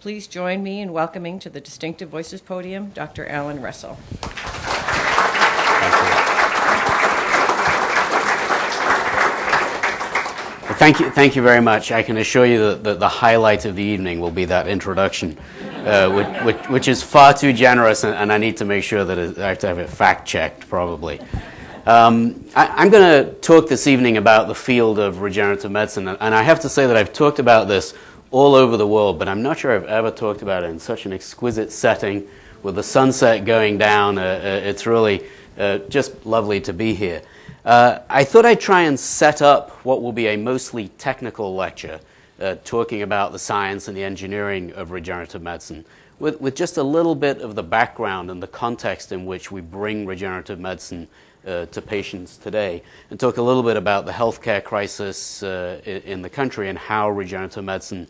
please join me in welcoming to the Distinctive Voices podium Dr. Alan Russell. Thank you very much. I can assure you that the highlight of the evening will be that introduction, which is far too generous, and I need to make sure that I have to have it fact-checked, probably. I'm going to talk this evening about the field of regenerative medicine, and I have to say that I've talked about this all over the world, but I'm not sure I've ever talked about it in such an exquisite setting with the sunset going down. It's really just lovely to be here. I thought I'd try and set up what will be a mostly technical lecture, talking about the science and the engineering of regenerative medicine, with just a little bit of the background and the context in which we bring regenerative medicine to patients today, and talk a little bit about the healthcare crisis in the country and how regenerative medicine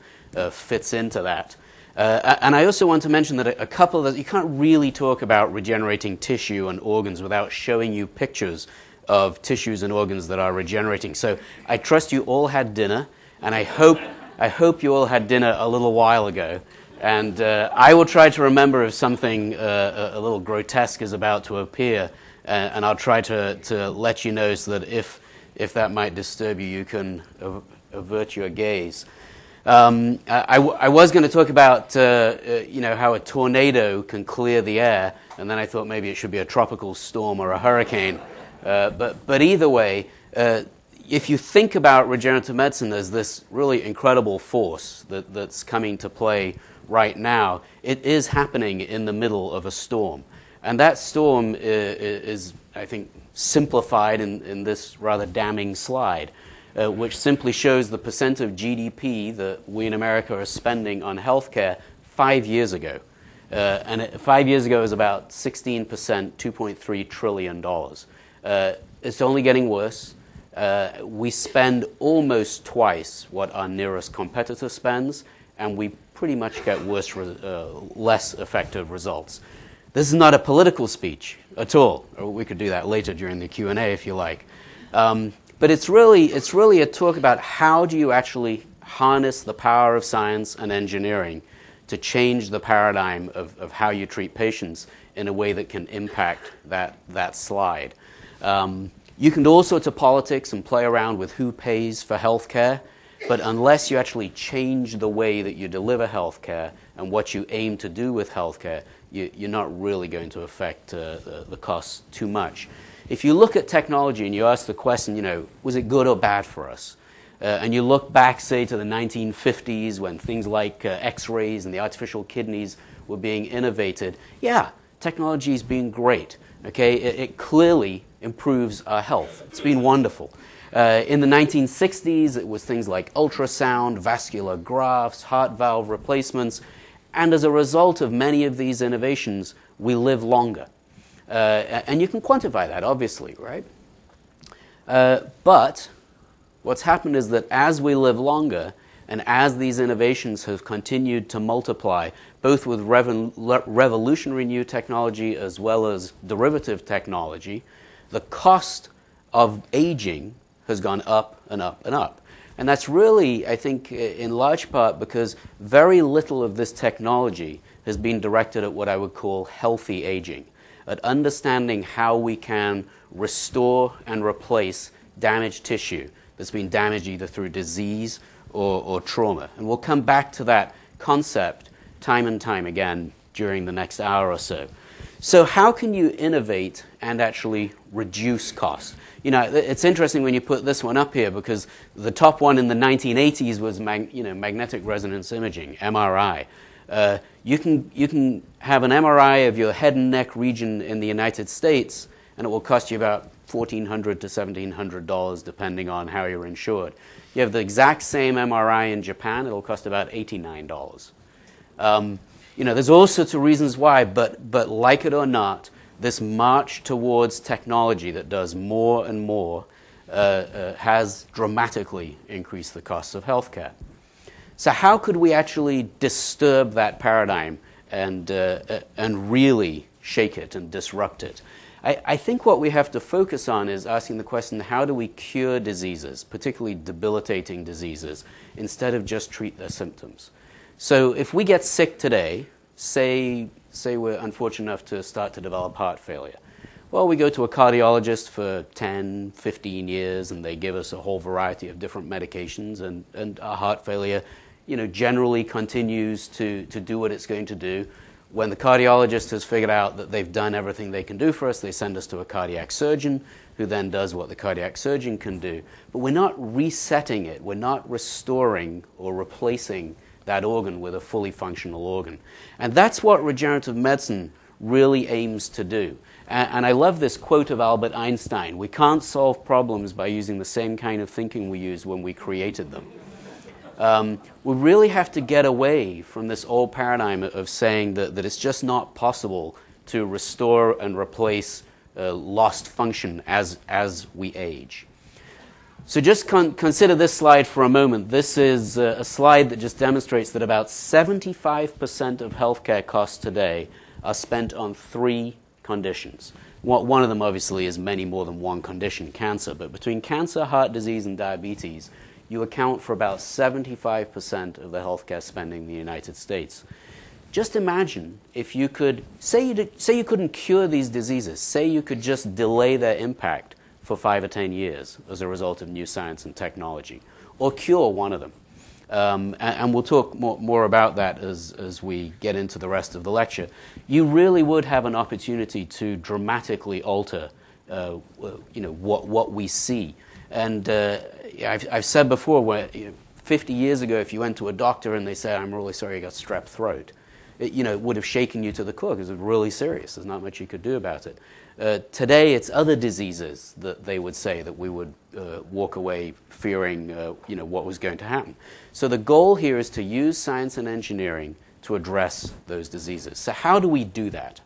fits into that. And I also want to mention that a couple of you can't really talk about regenerating tissue and organs without showing you pictures of tissues and organs that are regenerating. So I trust you all had dinner, and I hope you all had dinner a little while ago. And I will try to remember if something a little grotesque is about to appear, and I'll try to let you know so that if that might disturb you, you can avert your gaze. I was going to talk about how a tornado can clear the air, and then I thought maybe it should be a tropical storm or a hurricane. But either way, if you think about regenerative medicine as this really incredible force that's coming to play right now, it is happening in the middle of a storm. And that storm is I think, simplified in this rather damning slide, which simply shows the percent of GDP that we in America are spending on healthcare 5 years ago. 5 years ago it was about 16%, $2.3 trillion. It's only getting worse. We spend almost twice what our nearest competitor spends, and we pretty much get less effective results. This is not a political speech at all. Or we could do that later during the Q&A if you like. But it's really a talk about how do you actually harness the power of science and engineering to change the paradigm of how you treat patients in a way that can impact that slide. You can do all sorts of politics and play around with who pays for healthcare, but unless you actually change the way that you deliver healthcare and what you aim to do with healthcare, you're not really going to affect the costs too much. If you look at technology and you ask the question, was it good or bad for us? And you look back, say, to the 1950s when things like X-rays and the artificial kidneys were being innovated, yeah, technology's been great. Okay, it clearly improves our health. It's been wonderful. In the 1960s, it was things like ultrasound, vascular grafts, heart valve replacements, and as a result of many of these innovations, we live longer. And you can quantify that, obviously, right? But what's happened is that as we live longer, and as these innovations have continued to multiply, both with revolutionary new technology as well as derivative technology, the cost of aging has gone up and up and up. And that's really, I think, in large part because very little of this technology has been directed at what I would call healthy aging, at understanding how we can restore and replace damaged tissue that's been damaged either through disease or trauma. And we'll come back to that concept time and time again during the next hour or so. So how can you innovate and actually reduce cost? It's interesting when you put this one up here because the top one in the 1980s was magnetic resonance imaging, MRI. You can have an MRI of your head and neck region in the United States, and it will cost you about $1,400 to $1,700 depending on how you're insured. You have the exact same MRI in Japan, it'll cost about $89. There's all sorts of reasons why, but like it or not, this march towards technology that does more and more has dramatically increased the costs of healthcare. So how could we actually disturb that paradigm and really shake it and disrupt it? I think what we have to focus on is asking the question, how do we cure diseases, particularly debilitating diseases, instead of just treat their symptoms? So if we get sick today, say we're unfortunate enough to start to develop heart failure, well, we go to a cardiologist for 10, 15 years, and they give us a whole variety of different medications, and our heart failure, generally continues to do what it's going to do. When the cardiologist has figured out that they've done everything they can do for us, they send us to a cardiac surgeon, who then does what the cardiac surgeon can do. But we're not resetting it. We're not restoring or replacing that organ with a fully functional organ. And that's what regenerative medicine really aims to do. And I love this quote of Albert Einstein: "We can't solve problems by using the same kind of thinking we used when we created them." We really have to get away from this old paradigm of saying that it's just not possible to restore and replace lost function as we age. So just consider this slide for a moment. This is a slide that just demonstrates that about 75% of healthcare costs today are spent on 3 conditions. One of them obviously is many more than one condition, cancer, but between cancer, heart disease, and diabetes, you account for about 75% of the healthcare spending in the United States. Just imagine if you could, say you couldn't cure these diseases, say you could just delay their impact for 5 or 10 years as a result of new science and technology, or cure one of them. And we'll talk more about that as we get into the rest of the lecture. You really would have an opportunity to dramatically alter what we see. And I've said before, 50 years ago, if you went to a doctor and they said, "I'm really sorry, you got strep throat," it would have shaken you to the core because it was really serious. There's not much you could do about it. Today, it's other diseases that they would say that we would walk away fearing, what was going to happen. So the goal here is to use science and engineering to address those diseases. So how do we do that?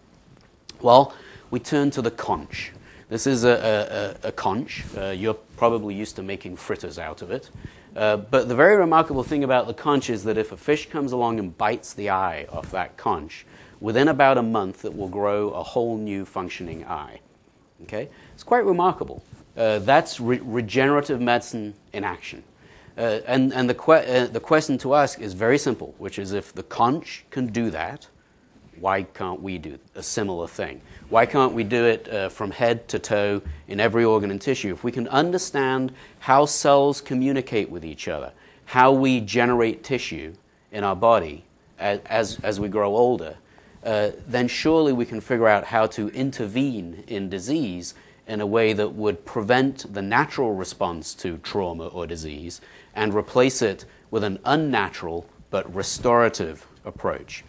Well, we turn to the conch. This is a conch. You're probably used to making fritters out of it. But the very remarkable thing about the conch is that if a fish comes along and bites the eye off that conch, within about a month it will grow a whole new functioning eye. Okay? It's quite remarkable. That's regenerative medicine in action. And the question to ask is very simple, which is, if the conch can do that, why can't we do a similar thing? Why can't we do it from head to toe in every organ and tissue? If we can understand how cells communicate with each other, how we generate tissue in our body as we grow older, then surely we can figure out how to intervene in disease in a way that would prevent the natural response to trauma or disease and replace it with an unnatural but restorative approach.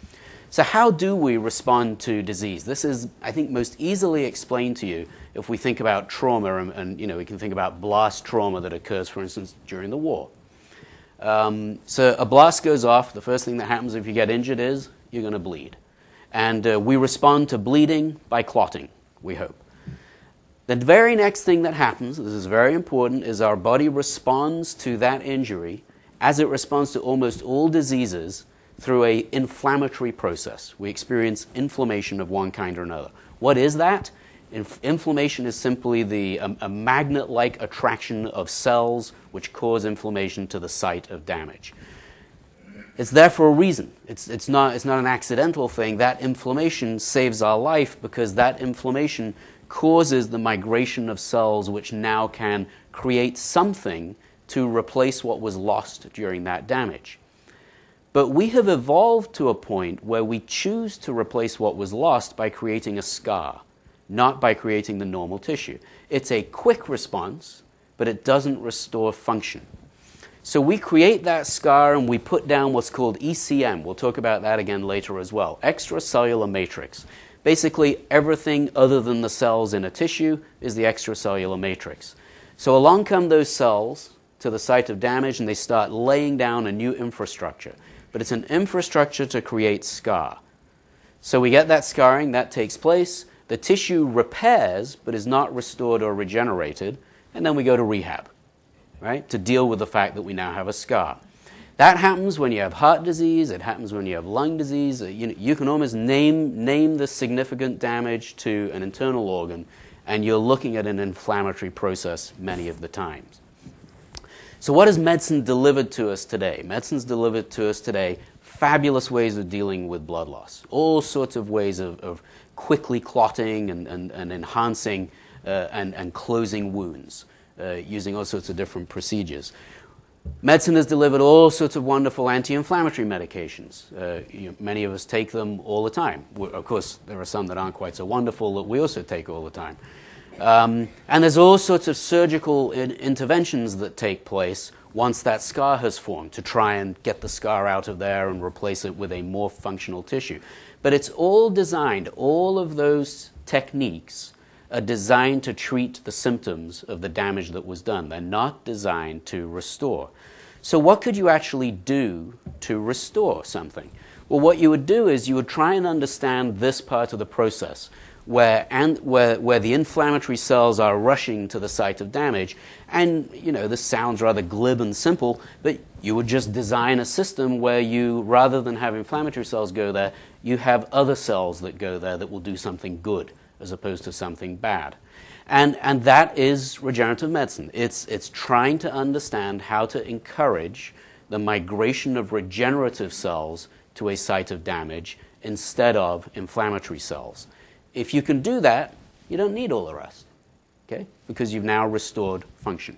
So how do we respond to disease? This is, I think, most easily explained to you if we think about trauma, and we can think about blast trauma that occurs, for instance, during the war. So a blast goes off. The first thing that happens if you get injured is you're going to bleed. And we respond to bleeding by clotting, we hope. The very next thing that happens, this is very important, is our body responds to that injury as it responds to almost all diseases through an inflammatory process. We experience inflammation of one kind or another. What is that? Inflammation is simply a magnet-like attraction of cells which cause inflammation to the site of damage. It's there for a reason. It's not an accidental thing. That inflammation saves our life because that inflammation causes the migration of cells which now can create something to replace what was lost during that damage. But we have evolved to a point where we choose to replace what was lost by creating a scar, not by creating the normal tissue. It's a quick response, but it doesn't restore function. So we create that scar and we put down what's called ECM. We'll talk about that again later as well. Extracellular matrix. Basically, everything other than the cells in a tissue is the extracellular matrix. So along come those cells to the site of damage and they start laying down a new infrastructure. But it's an infrastructure to create scar. So we get that scarring, that takes place. The tissue repairs, but is not restored or regenerated. And then we go to rehab, right, to deal with the fact that we now have a scar. That happens when you have heart disease. It happens when you have lung disease. You can almost name the significant damage to an internal organ, and you're looking at an inflammatory process many of the times. So what has medicine delivered to us today? Medicine's delivered to us today fabulous ways of dealing with blood loss, all sorts of ways of quickly clotting and enhancing and closing wounds, using all sorts of different procedures. Medicine has delivered all sorts of wonderful anti-inflammatory medications. Many of us take them all the time. Of course, there are some that aren't quite so wonderful that we also take all the time. And there's all sorts of surgical interventions that take place once that scar has formed to try and get the scar out of there and replace it with a more functional tissue. But it's all designed, all of those techniques are designed to treat the symptoms of the damage that was done. They're not designed to restore. So what could you actually do to restore something? Well, what you would do is you would try and understand this part of the process where the inflammatory cells are rushing to the site of damage. And, this sounds rather glib and simple, but you would just design a system where you, rather than have inflammatory cells go there, you have other cells that go there that will do something good as opposed to something bad. And that is regenerative medicine. It's trying to understand how to encourage the migration of regenerative cells to a site of damage instead of inflammatory cells. If you can do that, you don't need all the rest, okay? Because you've now restored function.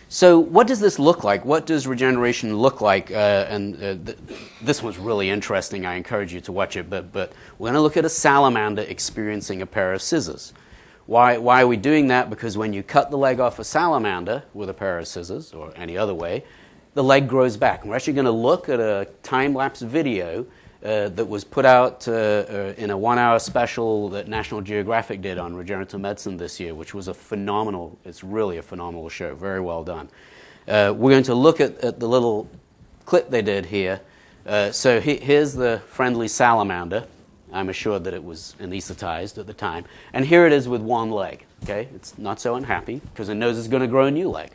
So what does this look like? What does regeneration look like? This one's really interesting. I encourage you to watch it. But we're going to look at a salamander experiencing a pair of scissors. Why are we doing that? Because when you cut the leg off a salamander with a pair of scissors, or any other way, the leg grows back. And we're actually going to look at a time-lapse video that was put out in a 1-hour special that National Geographic did on regenerative medicine this year, which was it's really a phenomenal show, very well done. We're going to look at the little clip they did here. So here's the friendly salamander. I'm assured that it was anesthetized at the time. And here it is with one leg. Okay, it's not so unhappy because it knows it's going to grow a new leg.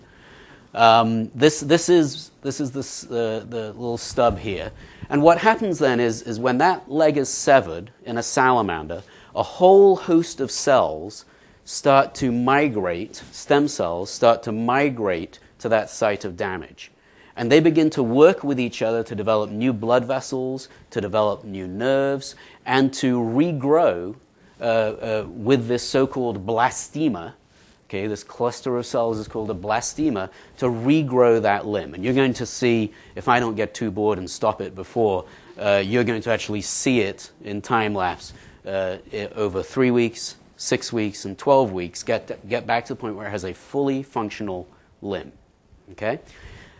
This is the little stub here. And what happens then is when that leg is severed in a salamander, a whole host of cells start to migrate, stem cells start to migrate to that site of damage. And they begin to work with each other to develop new blood vessels, to develop new nerves, and to regrow with this so-called blastema. Okay, this cluster of cells is called a blastema, to regrow that limb. And you're going to see, if I don't get too bored and stop it before, you're going to actually see it in time-lapse over 3 weeks, 6 weeks, and 12 weeks, get back to the point where it has a fully functional limb. Okay?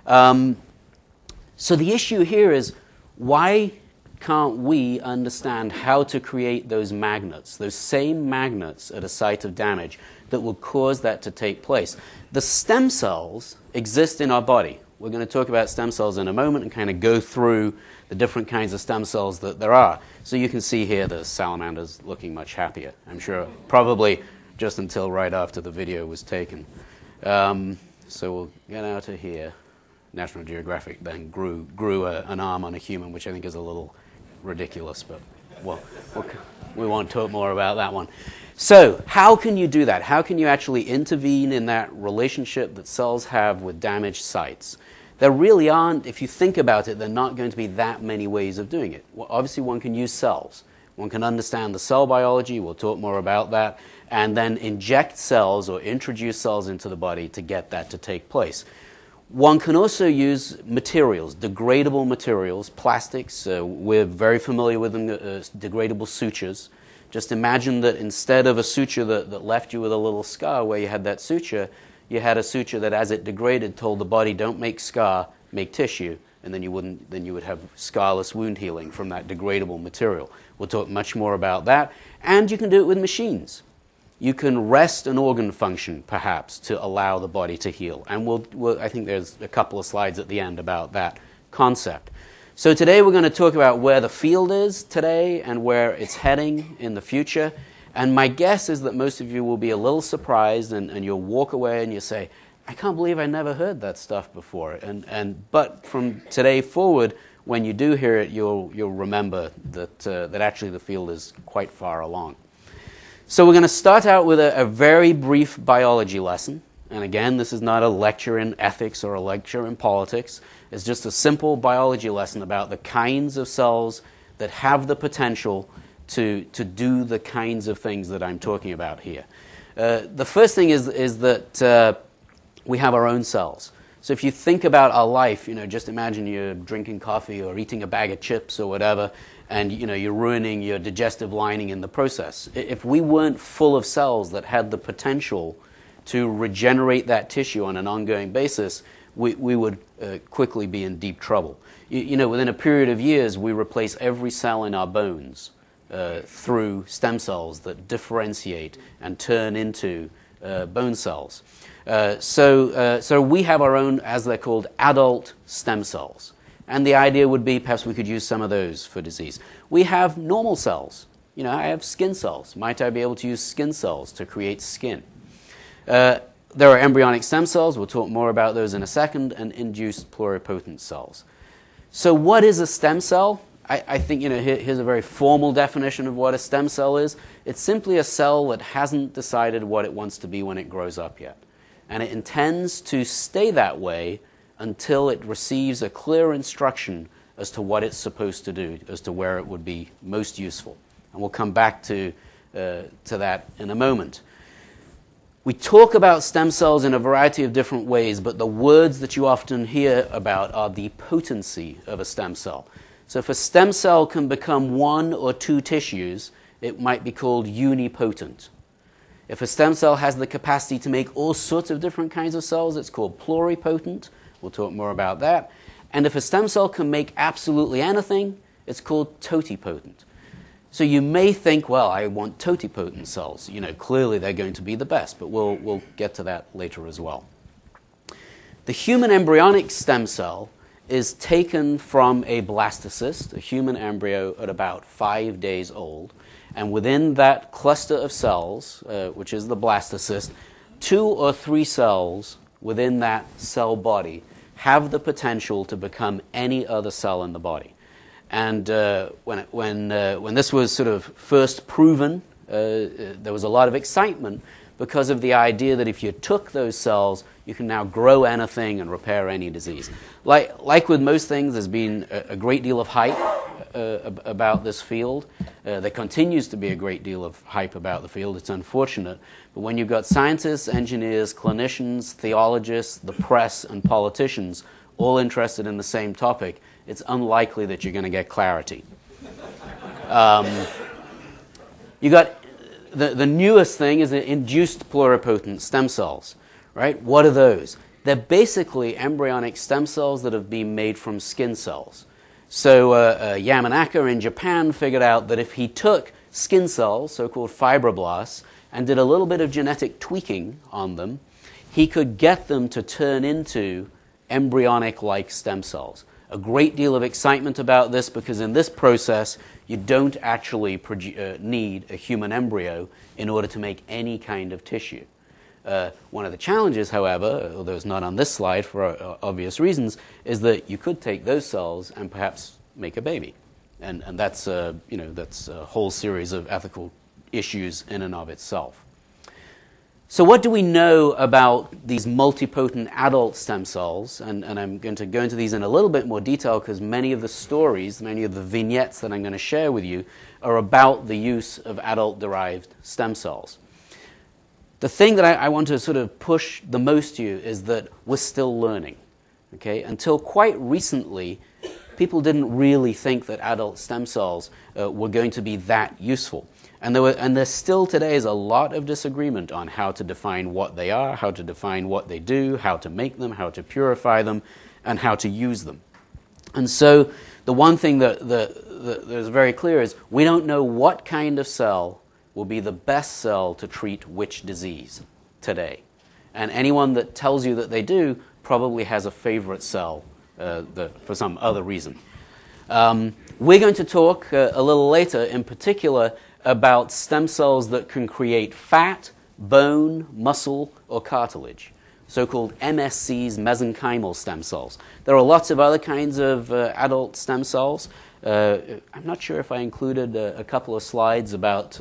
So the issue here is, why can't we understand how to create those magnets, those same magnets at a site of damage that will cause that to take place? The stem cells exist in our body. We're going to talk about stem cells in a moment and kind of go through the different kinds of stem cells that there are. So you can see here the salamander's looking much happier, I'm sure, probably just until right after the video was taken. So we'll get out of here. National Geographic then grew an arm on a human, which I think is a little ridiculous, but we won't talk more about that one. So how can you do that? How can you actually intervene in that relationship that cells have with damaged sites? There really aren't, if you think about it, there are not going to be that many ways of doing it. Well, obviously one can use cells. One can understand the cell biology, we'll talk more about that, and then inject cells or introduce cells into the body to get that to take place. One can also use materials, degradable materials, plastics. We're very familiar with them, degradable sutures. Just imagine that instead of a suture that left you with a little scar where you had that suture, you had a suture that, as it degraded, told the body, don't make scar, make tissue, and then you would have scarless wound healing from that degradable material. We'll talk much more about that. And you can do it with machines. You can rest an organ function, perhaps, to allow the body to heal. And I think there's a couple of slides at the end about that concept. So today we're going to talk about where the field is today and where it's heading in the future. And my guess is that most of you will be a little surprised and you'll walk away and you'll say, I can't believe I never heard that stuff before. But from today forward, when you do hear it, you'll remember that actually the field is quite far along. So we're going to start out with a very brief biology lesson. And again, this is not a lecture in ethics or a lecture in politics. It's just a simple biology lesson about the kinds of cells that have the potential to do the kinds of things that I'm talking about here. The first thing is that we have our own cells. So if you think about our life, just imagine you're drinking coffee or eating a bag of chips or whatever, and you're ruining your digestive lining in the process. If we weren't full of cells that had the potential to regenerate that tissue on an ongoing basis, we would quickly be in deep trouble. Within a period of years, we replace every cell in our bones through stem cells that differentiate and turn into bone cells. So we have our own, as they're called, adult stem cells. And the idea would be perhaps we could use some of those for disease. We have normal cells. I have skin cells. Might I be able to use skin cells to create skin? There are embryonic stem cells. We'll talk more about those in a second, and induced pluripotent cells. So what is a stem cell? I think, here's a very formal definition of what a stem cell is. It's simply a cell that hasn't decided what it wants to be when it grows up yet. And it intends to stay that way until it receives a clear instruction as to what it's supposed to do, as to where it would be most useful. And we'll come back to that in a moment. We talk about stem cells in a variety of different ways, but the words that you often hear about are the potency of a stem cell. So if a stem cell can become one or two tissues, it might be called unipotent. If a stem cell has the capacity to make all sorts of different kinds of cells, it's called pluripotent. We'll talk more about that. And if a stem cell can make absolutely anything, it's called totipotent. So you may think, well, I want totipotent cells. Clearly they're going to be the best, but we'll get to that later as well. The human embryonic stem cell is taken from a blastocyst, a human embryo at about 5 days old. And within that cluster of cells, which is the blastocyst, 2 or 3 cells within that cell body have the potential to become any other cell in the body. And when this was sort of first proven, there was a lot of excitement because of the idea that if you took those cells, you can now grow anything and repair any disease. Like with most things, there's been a great deal of hype about this field. There continues to be a great deal of hype about the field. It's unfortunate. But when you've got scientists, engineers, clinicians, theologians, the press, and politicians all interested in the same topic, it's unlikely that you're going to get clarity. You got the newest thing is induced pluripotent stem cells, right? What are those? They're basically embryonic stem cells that have been made from skin cells. So Yamanaka in Japan figured out that if he took skin cells, so-called fibroblasts, and did a little bit of genetic tweaking on them, he could get them to turn into embryonic-like stem cells. A great deal of excitement about this because in this process, you don't actually need a human embryo in order to make any kind of tissue. One of the challenges, however, although it's not on this slide for obvious reasons, is that you could take those cells and perhaps make a baby. And that's a whole series of ethical issues in and of itself. So what do we know about these multipotent adult stem cells? And I'm going to go into these in a little bit more detail because many of the stories, many of the vignettes that I'm going to share with you are about the use of adult-derived stem cells. The thing that I want to sort of push the most to you is that we're still learning. Okay? Until quite recently, people didn't really think that adult stem cells were going to be that useful. And there still today is a lot of disagreement on how to define what they are, how to define what they do, how to make them, how to purify them, and how to use them. And so the one thing that is very clear is we don't know what kind of cell will be the best cell to treat which disease today. And anyone that tells you that they do probably has a favorite cell for some other reason. We're going to talk a little later in particular about stem cells that can create fat, bone, muscle, or cartilage, so-called MSCs, mesenchymal stem cells. There are lots of other kinds of adult stem cells. I'm not sure if I included a couple of slides about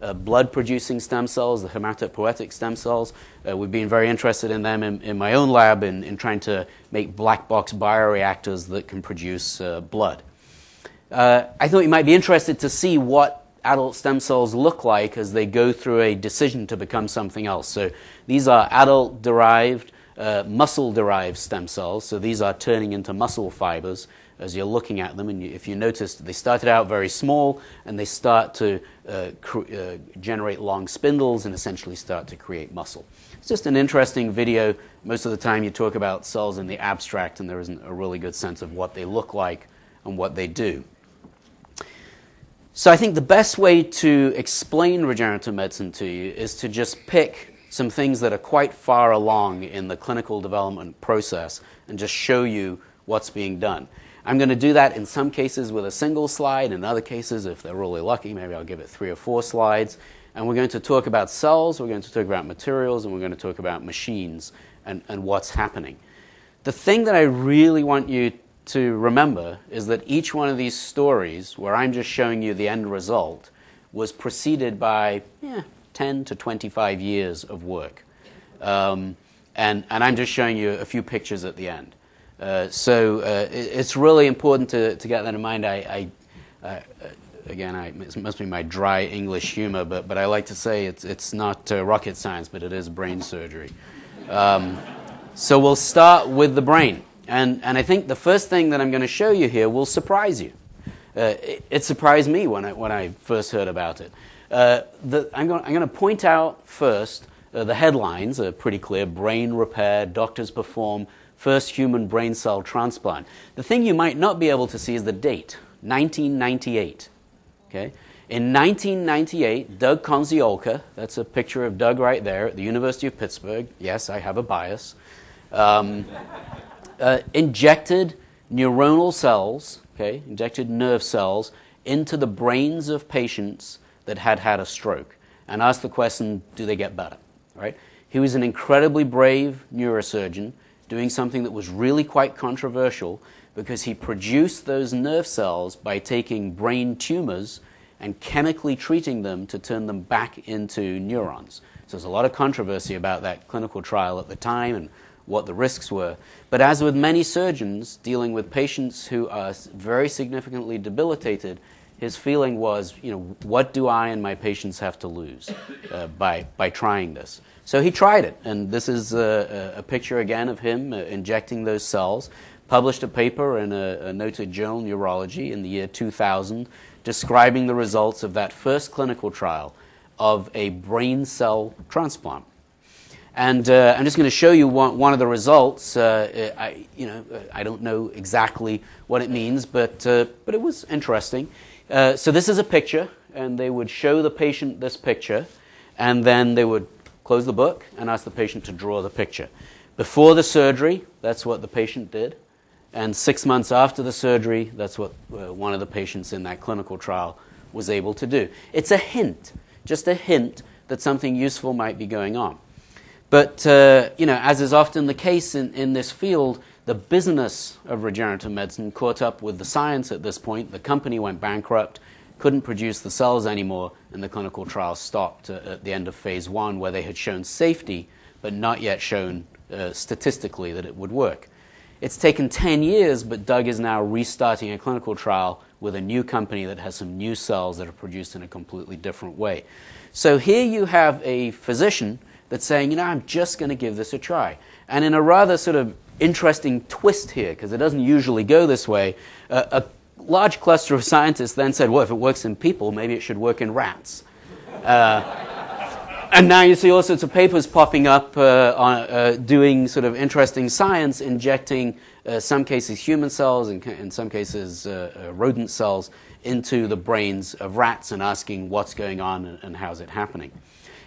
blood-producing stem cells, the hematopoietic stem cells. We've been very interested in them in my own lab in trying to make black box bioreactors that can produce blood. I thought you might be interested to see what adult stem cells look like as they go through a decision to become something else. So these are adult-derived, muscle-derived stem cells. So these are turning into muscle fibers as you're looking at them. And if you noticed, they started out very small, and they start to generate long spindles and essentially start to create muscle. It's just an interesting video. Most of the time you talk about cells in the abstract, and there isn't a really good sense of what they look like and what they do. So I think the best way to explain regenerative medicine to you is to just pick some things that are quite far along in the clinical development process and just show you what's being done. I'm going to do that in some cases with a single slide. In other cases, if they're really lucky, maybe I'll give it 3 or 4 slides. And we're going to talk about cells, we're going to talk about materials, and we're going to talk about machines and what's happening. The thing that I really want you to remember is that each one of these stories, where I'm just showing you the end result, was preceded by 10 to 25 years of work. And I'm just showing you a few pictures at the end. It's really important to get that in mind. Again, it must be my dry English humor, but I like to say it's not rocket science, but it is brain surgery. So we'll start with the brain. And I think the first thing that I'm going to show you here will surprise you. It surprised me when I first heard about it. I'm going to point out first the headlines are pretty clear. Brain repair, doctors perform first human brain cell transplant. The thing you might not be able to see is the date, 1998. Okay? In 1998, Doug Konziolka, that's a picture of Doug right there at the University of Pittsburgh. Yes, I have a bias. Injected neuronal cells, injected nerve cells, into the brains of patients that had had a stroke and asked the question, do they get better? Right? He was an incredibly brave neurosurgeon doing something that was really quite controversial because he produced those nerve cells by taking brain tumors and chemically treating them to turn them back into neurons. So there's a lot of controversy about that clinical trial at the time and what the risks were. But as with many surgeons dealing with patients who are very significantly debilitated, his feeling was, what do I and my patients have to lose by trying this? So he tried it, and this is a picture again of him injecting those cells, published a paper in a noted journal, Neurology, in the year 2000, describing the results of that first clinical trial of a brain cell transplant. And I'm just going to show you one of the results. I don't know exactly what it means, but it was interesting. So this is a picture, and they would show the patient this picture, and then they would close the book and ask the patient to draw the picture. Before the surgery, that's what the patient did. And 6 months after the surgery, that's what one of the patients in that clinical trial was able to do. It's a hint, just a hint that something useful might be going on. But, as is often the case in this field, the business of regenerative medicine caught up with the science at this point. The company went bankrupt, couldn't produce the cells anymore, and the clinical trial stopped at the end of phase 1, where they had shown safety, but not yet shown statistically that it would work. It's taken 10 years, but Doug is now restarting a clinical trial with a new company that has some new cells that are produced in a completely different way. So here you have a physician that's saying, I'm just going to give this a try. And in a rather sort of interesting twist here, because it doesn't usually go this way, a large cluster of scientists then said, well, if it works in people, maybe it should work in rats. And now you see all sorts of papers popping up doing sort of interesting science, injecting some cases human cells and in some cases rodent cells into the brains of rats and asking what's going on and how's it happening.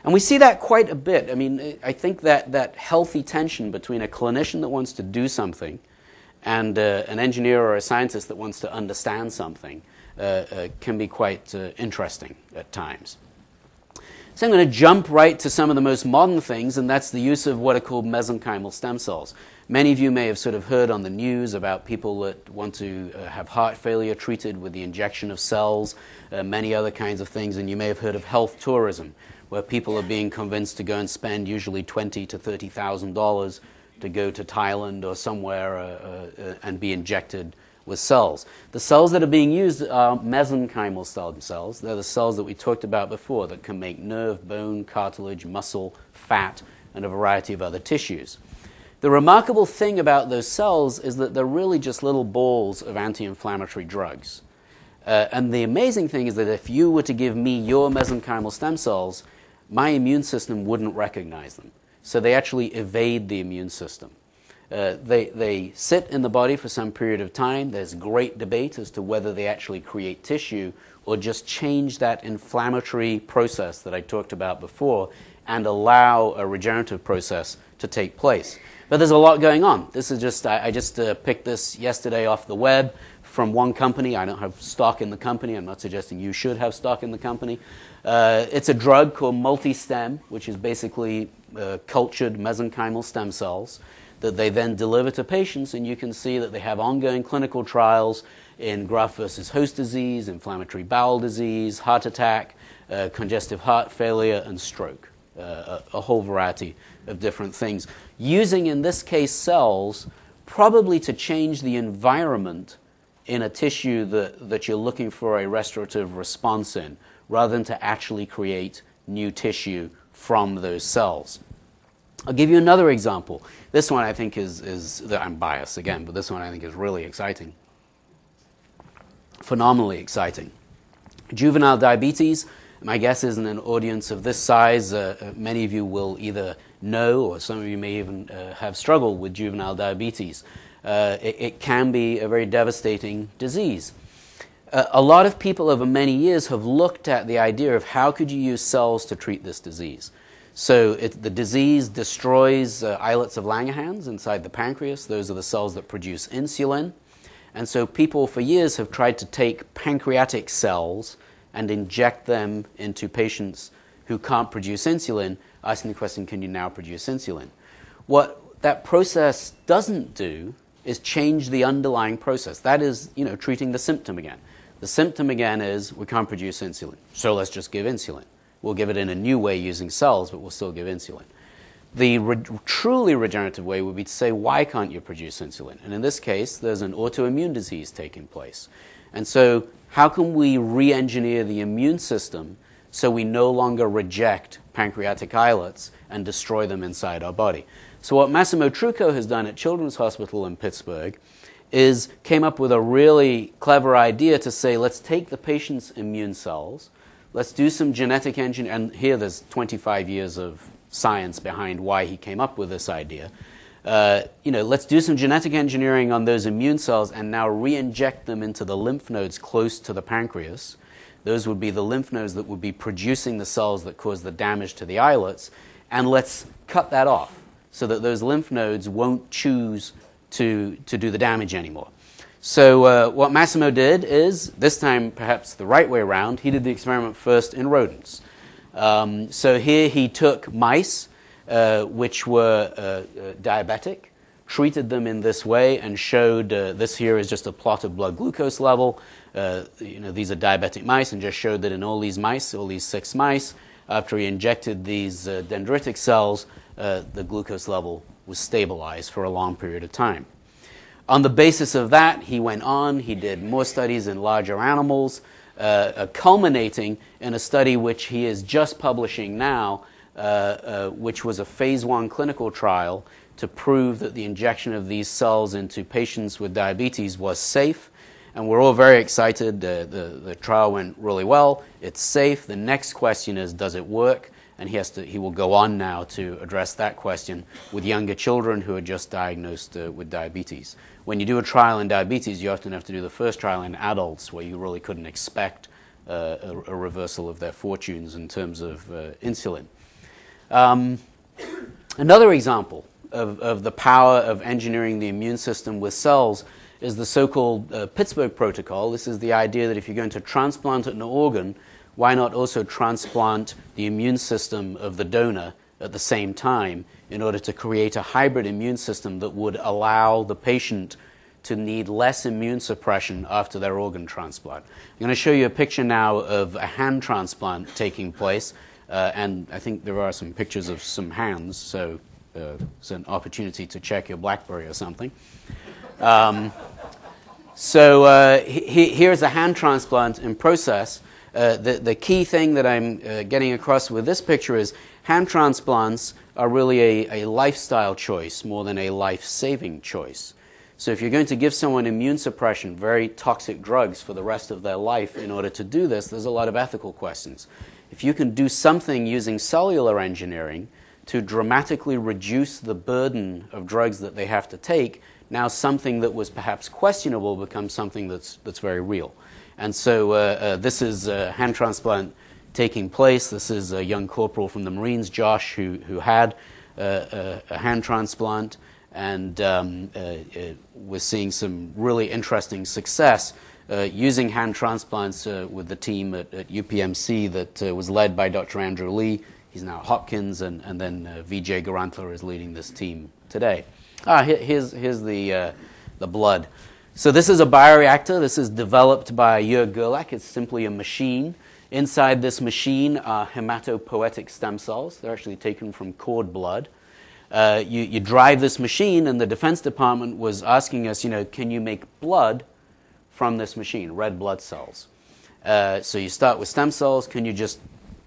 And we see that quite a bit. I mean, I think that healthy tension between a clinician that wants to do something and an engineer or a scientist that wants to understand something can be quite interesting at times. So I'm going to jump right to some of the most modern things, and that's the use of what are called mesenchymal stem cells. Many of you may have sort of heard on the news about people that want to have heart failure treated with the injection of cells, many other kinds of things, and you may have heard of health tourism, where people are being convinced to go and spend usually $20,000 to $30,000 to go to Thailand or somewhere and be injected with cells. The cells that are being used are mesenchymal stem cells. They're the cells that we talked about before that can make nerve, bone, cartilage, muscle, fat, and a variety of other tissues. The remarkable thing about those cells is that they're really just little balls of anti-inflammatory drugs. And the amazing thing is that if you were to give me your mesenchymal stem cells, my immune system wouldn't recognize them. So they actually evade the immune system. They sit in the body for some period of time. There's great debate as to whether they actually create tissue or just change that inflammatory process that I talked about before and allow a regenerative process to take place. But there's a lot going on. This is just, I just picked this yesterday off the web from one company. I don't have stock in the company. I'm not suggesting you should have stock in the company. It's a drug called multi-stem, which is basically cultured mesenchymal stem cells that they then deliver to patients, and you can see that they have ongoing clinical trials in graft versus host disease, inflammatory bowel disease, heart attack, congestive heart failure, and stroke. A whole variety of different things. Using, in this case, cells probably to change the environment in a tissue that you're looking for a restorative response in, rather than to actually create new tissue from those cells. I'll give you another example. This one I think is I'm biased again, but this one I think is really exciting. Phenomenally exciting. Juvenile diabetes. My guess is in an audience of this size, many of you will either know, or some of you may even have struggled with juvenile diabetes. It can be a very devastating disease. A lot of people over many years have looked at the idea of how could you use cells to treat this disease. So the disease destroys islets of Langerhans inside the pancreas. Those are the cells that produce insulin. And so people for years have tried to take pancreatic cells and inject them into patients who can't produce insulin, asking the question, can you now produce insulin? What that process doesn't do is change the underlying process. That is, treating the symptom again. The symptom again is we can't produce insulin, so let's just give insulin. We'll give it in a new way using cells, but we'll still give insulin. The truly regenerative way would be to say, why can't you produce insulin? And in this case, there's an autoimmune disease taking place. And so how can we re-engineer the immune system so we no longer reject pancreatic islets and destroy them inside our body? So what Massimo Trucco has done at Children's Hospital in Pittsburgh is came up with a really clever idea to say, let's take the patient's immune cells, let's do some genetic engineering, and here there's 25 years of science behind why he came up with this idea. Let's do some genetic engineering on those immune cells and now re-inject them into the lymph nodes close to the pancreas. Those would be the lymph nodes that would be producing the cells that cause the damage to the islets, and let's cut that off so that those lymph nodes won't choose to do the damage anymore. So what Massimo did is, this time perhaps the right way around, he did the experiment first in rodents. So here he took mice which were diabetic, treated them in this way, and showed, this here is just a plot of blood glucose level. These are diabetic mice, and just showed that in all these mice, all these 6 mice, after he injected these dendritic cells, the glucose level was stabilized for a long period of time. On the basis of that, he went on, he did more studies in larger animals, culminating in a study which he is just publishing now, which was a phase 1 clinical trial to prove that the injection of these cells into patients with diabetes was safe. And we're all very excited. The trial went really well. It's safe. The next question is, does it work? And he will go on now to address that question with younger children who are just diagnosed with diabetes. When you do a trial in diabetes, you often have to do the first trial in adults where you really couldn't expect a reversal of their fortunes in terms of insulin. Another example of the power of engineering the immune system with cells is the so-called Pittsburgh protocol. This is the idea that if you're going to transplant an organ, why not also transplant the immune system of the donor at the same time in order to create a hybrid immune system that would allow the patient to need less immune suppression after their organ transplant. I'm going to show you a picture now of a hand transplant taking place, and I think there are some pictures of some hands, so it's an opportunity to check your BlackBerry or something. Here's a hand transplant in process. The key thing that I'm getting across with this picture is hand transplants are really a lifestyle choice more than a life-saving choice. So if you're going to give someone immune suppression, very toxic drugs for the rest of their life in order to do this, there's a lot of ethical questions. If you can do something using cellular engineering to dramatically reduce the burden of drugs that they have to take, now something that was perhaps questionable becomes something that's very real. And so this is a hand transplant taking place. This is a young corporal from the Marines, Josh, who had a hand transplant, and we're seeing some really interesting success using hand transplants with the team at UPMC that was led by Dr. Andrew Lee. He's now at Hopkins, and then Vijay Garantla is leading this team today. Here's the blood. So this is a bioreactor. This is developed by Jörg Gerlach. It's simply a machine. Inside this machine are hematopoietic stem cells. They're actually taken from cord blood. You drive this machine, and the Defense Department was asking us, can you make blood from this machine, red blood cells? So you start with stem cells. Can you just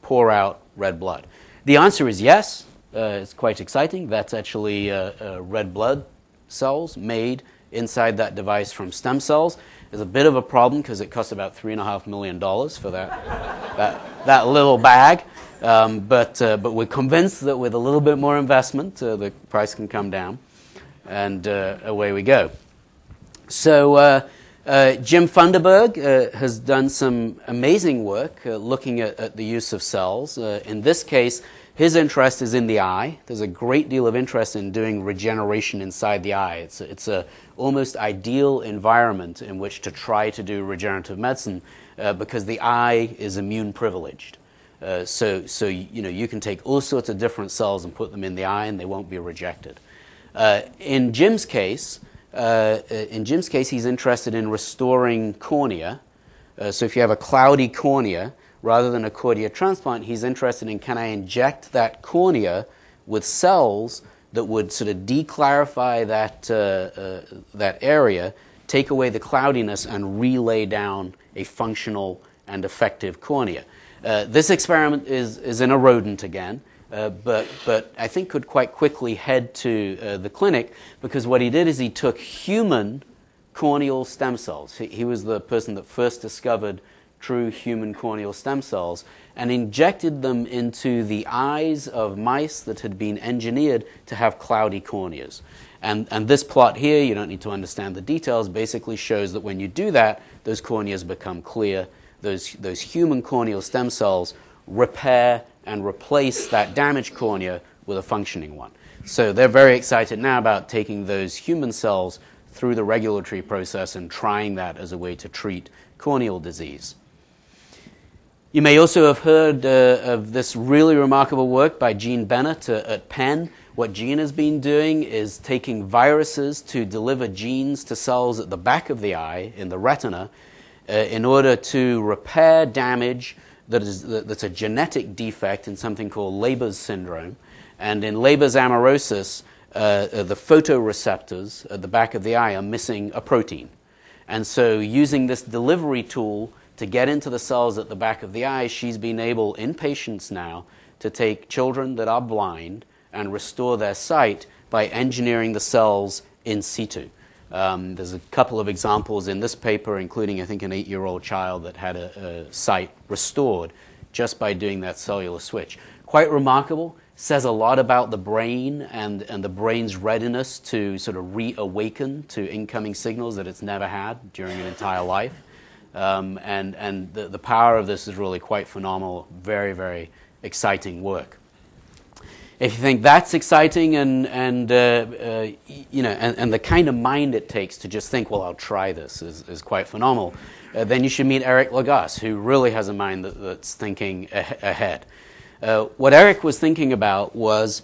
pour out red blood? The answer is yes. It's quite exciting. That's actually red blood cells made inside that device from stem cells. There's a bit of a problem because it costs about $3.5 million for that little bag. But we're convinced that with a little bit more investment, the price can come down, and away we go. So Jim Funderburg has done some amazing work looking at the use of cells. In this case, his interest is in the eye. There's a great deal of interest in doing regeneration inside the eye. It's a almost ideal environment in which to try to do regenerative medicine because the eye is immune privileged. So you can take all sorts of different cells and put them in the eye, and they won't be rejected. In Jim's case, he's interested in restoring cornea. So if you have a cloudy cornea, rather than a cornea transplant, he's interested in, can I inject that cornea with cells that would sort of declarify that area, take away the cloudiness, and relay down a functional and effective cornea. This experiment is in a rodent again, but I think could quite quickly head to the clinic, because what he did is he took human corneal stem cells. He was the person that first discovered true human corneal stem cells, and injected them into the eyes of mice that had been engineered to have cloudy corneas. And this plot here, you don't need to understand the details, basically shows that when you do that, those corneas become clear. Those human corneal stem cells repair and replace that damaged cornea with a functioning one. So they're very excited now about taking those human cells through the regulatory process and trying that as a way to treat corneal disease. You may also have heard of this really remarkable work by Jean Bennett at Penn. What Jean has been doing is taking viruses to deliver genes to cells at the back of the eye, in the retina, in order to repair damage that's a genetic defect in something called Leber's syndrome. And in Leber's amaurosis, the photoreceptors at the back of the eye are missing a protein. And so using this delivery tool to get into the cells at the back of the eye, she's been able, in patients now, to take children that are blind and restore their sight by engineering the cells in situ. There's a couple of examples in this paper, including, I think, an 8-year-old child that had a sight restored just by doing that cellular switch. Quite remarkable. Says a lot about the brain and the brain's readiness to sort of reawaken to incoming signals that it's never had during an entire life. And the power of this is really quite phenomenal. Very, very exciting work. If you think that's exciting and the kind of mind it takes to just think, well, I'll try this is quite phenomenal. then you should meet Eric Lagasse, who really has a mind that's thinking ahead. What Eric was thinking about was,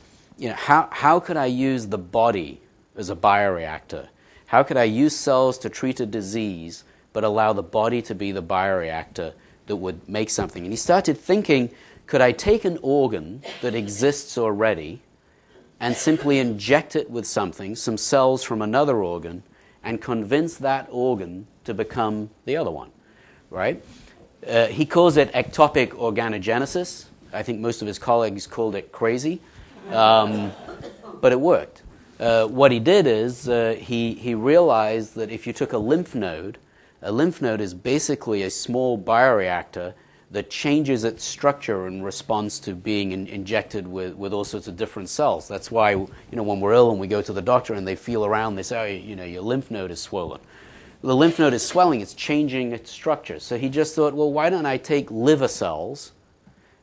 how could I use the body as a bioreactor? How could I use cells to treat a disease, but allow the body to be the bioreactor that would make something? And he started thinking, could I take an organ that exists already and simply inject it with something, some cells from another organ, and convince that organ to become the other one, right? He calls it ectopic organogenesis. I think most of his colleagues called it crazy, but it worked. What he did is he realized that if you took a lymph node is basically a small bioreactor that changes its structure in response to being injected with all sorts of different cells. That's why, when we're ill and we go to the doctor and they feel around, they say, your lymph node is swollen. The lymph node is swelling, it's changing its structure. So he just thought, well, why don't I take liver cells,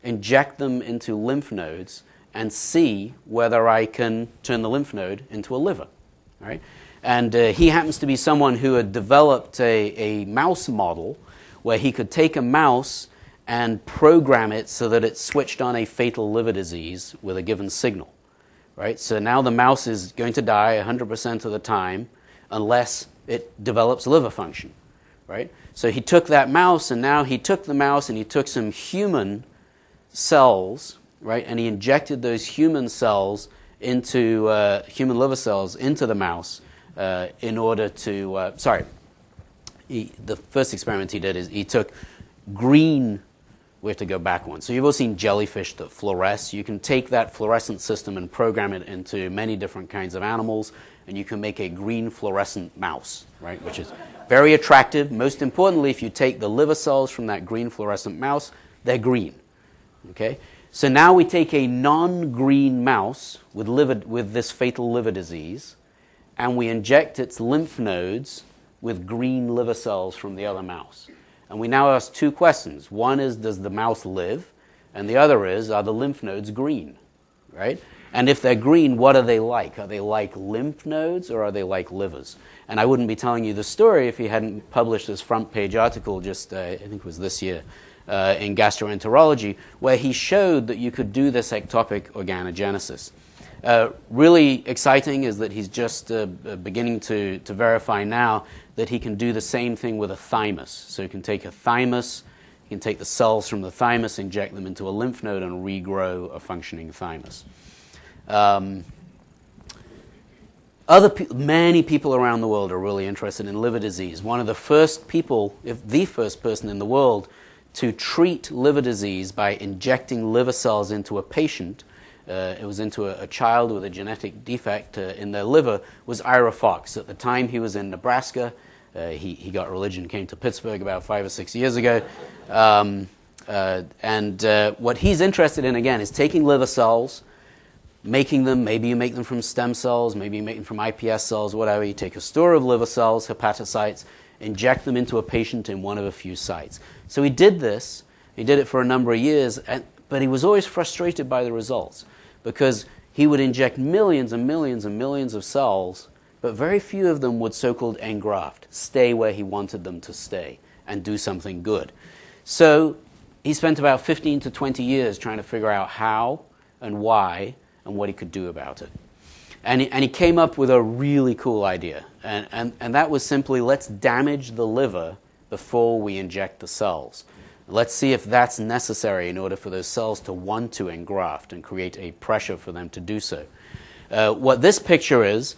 inject them into lymph nodes, and see whether I can turn the lymph node into a liver, right? And he happens to be someone who had developed a mouse model where he could take a mouse and program it so that it switched on a fatal liver disease with a given signal, right? So now the mouse is going to die 100% of the time unless it develops liver function, right? So he took that mouse, and now he took the mouse and he took some human cells, right? And he injected those human cells into human liver cells into the mouse in order to. The first experiment he did is he took green. We have to go back one. So you've all seen jellyfish that fluoresce. You can take that fluorescent system and program it into many different kinds of animals, and you can make a green fluorescent mouse, right? Which is very attractive. Most importantly, if you take the liver cells from that green fluorescent mouse, they're green. Okay. So now we take a non-green mouse with this fatal liver disease, and we inject its lymph nodes with green liver cells from the other mouse. And we now ask two questions. One is, does the mouse live? And the other is, are the lymph nodes green? Right? And if they're green, what are they like? Are they like lymph nodes, or are they like livers? And I wouldn't be telling you the story if he hadn't published this front page article just, I think it was this year, in Gastroenterology, where he showed that you could do this ectopic organogenesis. Really exciting is that he's just beginning to verify now that he can do the same thing with a thymus. So he can take a thymus, he can take the cells from the thymus, inject them into a lymph node, and regrow a functioning thymus. Many people around the world are really interested in liver disease. One of the first people, if the first person in the world, to treat liver disease by injecting liver cells into a patient, it was into a child with a genetic defect in their liver, was Ira Fox. At the time he was in Nebraska. He got religion, came to Pittsburgh about 5 or 6 years ago. What he's interested in, again, is taking liver cells, making them, maybe you make them from stem cells, maybe you make them from iPS cells, whatever. You take a store of liver cells, hepatocytes, inject them into a patient in one of a few sites. So he did this. He did it for a number of years, but he was always frustrated by the results because he would inject millions and millions and millions of cells, but very few of them would so-called engraft, stay where he wanted them to stay and do something good. So he spent about 15 to 20 years trying to figure out how and why and what he could do about it. And he came up with a really cool idea. And that was simply, let's damage the liver before we inject the cells. Let's see if that's necessary in order for those cells to want to engraft and create a pressure for them to do so. What this picture is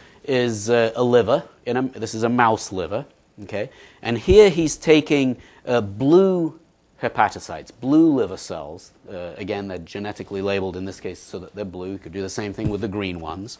a liver. This is a mouse liver. Okay? And here he's taking blue hepatocytes, blue liver cells. Again, they're genetically labeled in this case so that they're blue. You could do the same thing with the green ones.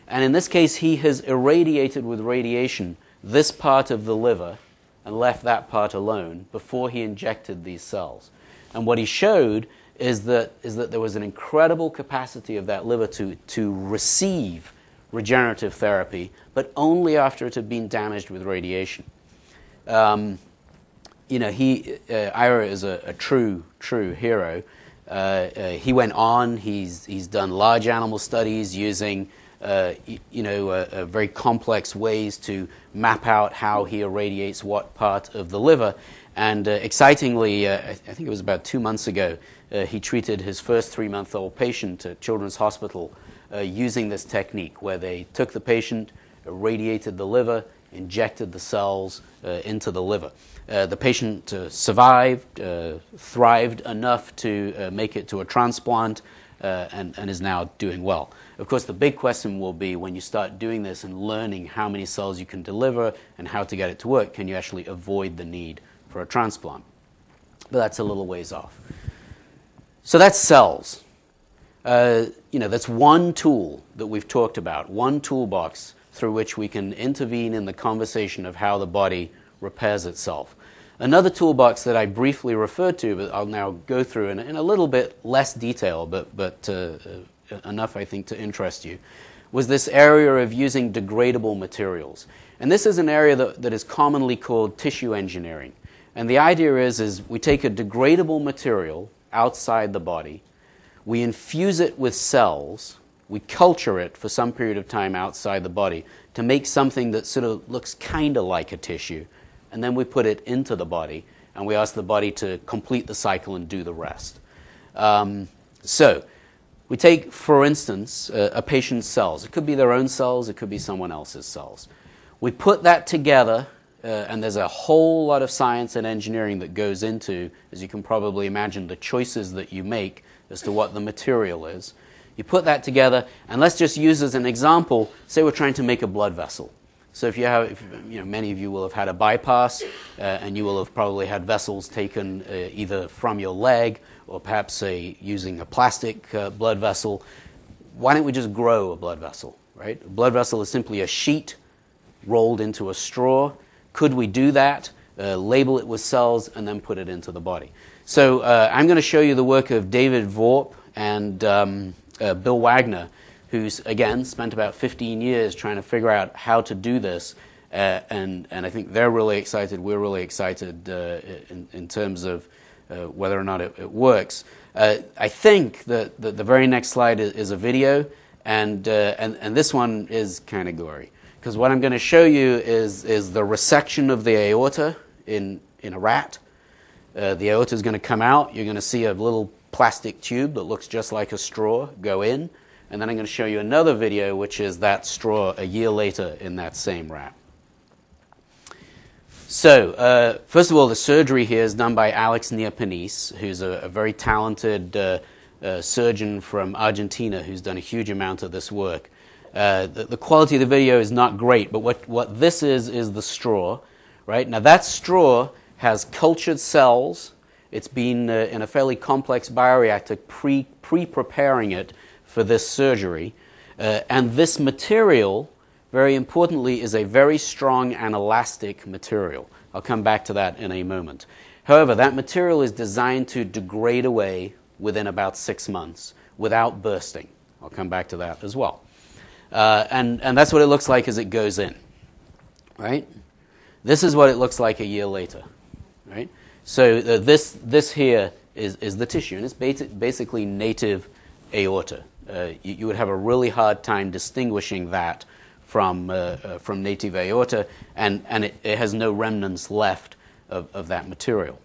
And in this case, he has irradiated with radiation this part of the liver and left that part alone before he injected these cells. And what he showed is that there was an incredible capacity of that liver to receive regenerative therapy, but only after it had been damaged with radiation. Ira is a true hero. He went on. He's done large animal studies using very complex ways to map out how he irradiates what part of the liver. And excitingly, I think it was about 2 months ago, he treated his first 3-month-old patient at Children's Hospital using this technique where they took the patient, irradiated the liver, injected the cells into the liver. The patient survived, thrived enough to make it to a transplant, and is now doing well. Of course, the big question will be when you start doing this and learning how many cells you can deliver and how to get it to work, can you actually avoid the need for a transplant? But that's a little ways off. So that's cells. That's one tool that we've talked about, one toolbox through which we can intervene in the conversation of how the body repairs itself. Another toolbox that I briefly referred to, but I'll now go through in a little bit less detail, but enough, I think, to interest you, was this area of using degradable materials. And this is an area that is commonly called tissue engineering. And the idea is we take a degradable material outside the body, we infuse it with cells, we culture it for some period of time outside the body to make something that sort of looks kind of like a tissue, and then we put it into the body, and we ask the body to complete the cycle and do the rest. So we take, for instance, a patient's cells. It could be their own cells, it could be someone else's cells. We put that together, and there's a whole lot of science and engineering that goes into, as you can probably imagine, the choices that you make as to what the material is. You put that together, and let's just use as an example, say we're trying to make a blood vessel. So many of you will have had a bypass, and you will have probably had vessels taken either from your leg or perhaps using a plastic blood vessel. Why don't we just grow a blood vessel, right? A blood vessel is simply a sheet rolled into a straw. Could we do that, label it with cells, and then put it into the body? So I'm going to show you the work of David Vorp and Bill Wagner, who's, again, spent about 15 years trying to figure out how to do this. And I think they're really excited. We're really excited in terms of whether or not it works. I think that the very next slide is a video, and this one is kind of gory. Because what I'm going to show you is the resection of the aorta in a rat. The aorta is going to come out. You're going to see a little plastic tube that looks just like a straw go in. And then I'm going to show you another video, which is that straw a year later in that same rat. So, first of all, the surgery here is done by Alex Neapanis, who's a very talented surgeon from Argentina who's done a huge amount of this work. The quality of the video is not great, but what this is the straw, right? Now, that straw has cultured cells. It's been in a fairly complex bioreactor pre-preparing it for this surgery. And this material, very importantly, is a very strong and elastic material. I'll come back to that in a moment. However, that material is designed to degrade away within about 6 months without bursting. I'll come back to that as well. And that's what it looks like as it goes in, right? This is what it looks like a year later, right? So this here is the tissue, and it's basically native aorta. You would have a really hard time distinguishing that from native aorta, and it has no remnants left of that material.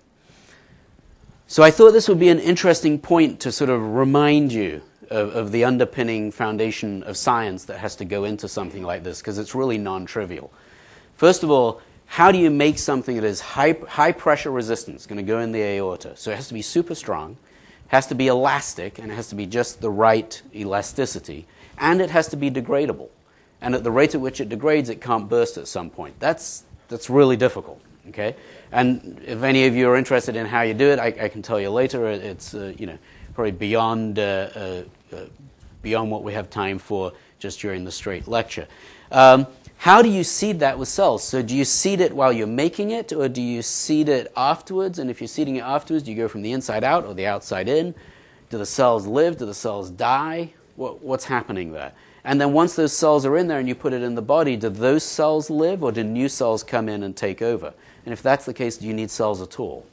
So I thought this would be an interesting point to sort of remind you of the underpinning foundation of science that has to go into something like this, because it's really non-trivial. First of all, how do you make something that is high pressure resistant? It's going to go in the aorta. So it has to be super strong, has to be elastic, and it has to be just the right elasticity, and it has to be degradable. And at the rate at which it degrades, it can't burst at some point. That's really difficult, okay? And if any of you are interested in how you do it, I can tell you later. It's probably beyond what we have time for just during the straight lecture. How do you seed that with cells? So do you seed it while you're making it, or do you seed it afterwards? And if you're seeding it afterwards, do you go from the inside out or the outside in? Do the cells live? Do the cells die? What's happening there? And then once those cells are in there and you put it in the body, do those cells live, or do new cells come in and take over? And if that's the case, do you need cells at all?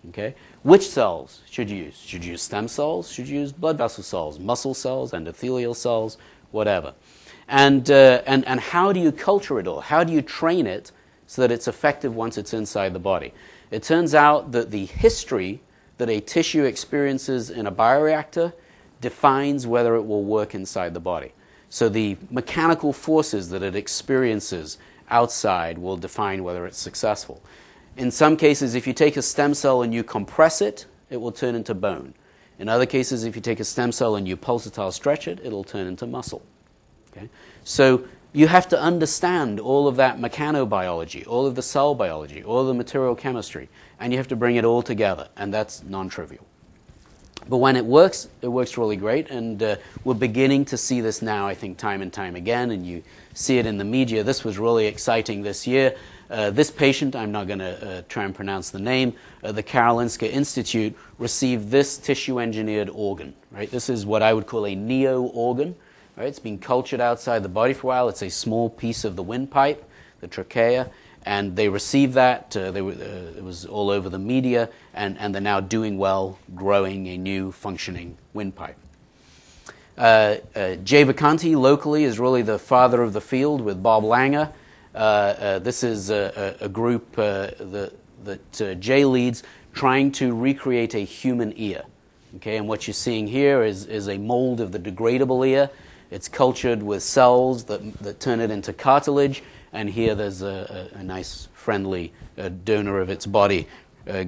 Okay? Which cells should you use? Should you use stem cells? Should you use blood vessel cells, muscle cells, endothelial cells, whatever? And how do you culture it all? How do you train it so that it's effective once it's inside the body? It turns out that the history that a tissue experiences in a bioreactor defines whether it will work inside the body. So the mechanical forces that it experiences outside will define whether it's successful. In some cases, if you take a stem cell and you compress it, it will turn into bone. In other cases, if you take a stem cell and you pulsatile stretch it, it'll turn into muscle. Okay? So you have to understand all of that mechanobiology, all of the cell biology, all of the material chemistry, and you have to bring it all together, and that's non-trivial. But when it works really great, and we're beginning to see this now, I think, time and time again, and you see it in the media. This was really exciting this year. This patient, I'm not going to try and pronounce the name, the Karolinska Institute received this tissue-engineered organ. Right? This is what I would call a neo-organ. Right? It's been cultured outside the body for a while. It's a small piece of the windpipe, the trachea, and they received that. It was all over the media, and they're now doing well, growing a new functioning windpipe. Jay Vacanti locally is really the father of the field with Bob Langer. This is a group that Jay leads trying to recreate a human ear. Okay, and what you're seeing here is a mold of the degradable ear. It's cultured with cells that turn it into cartilage, and here there's a nice, friendly donor of its body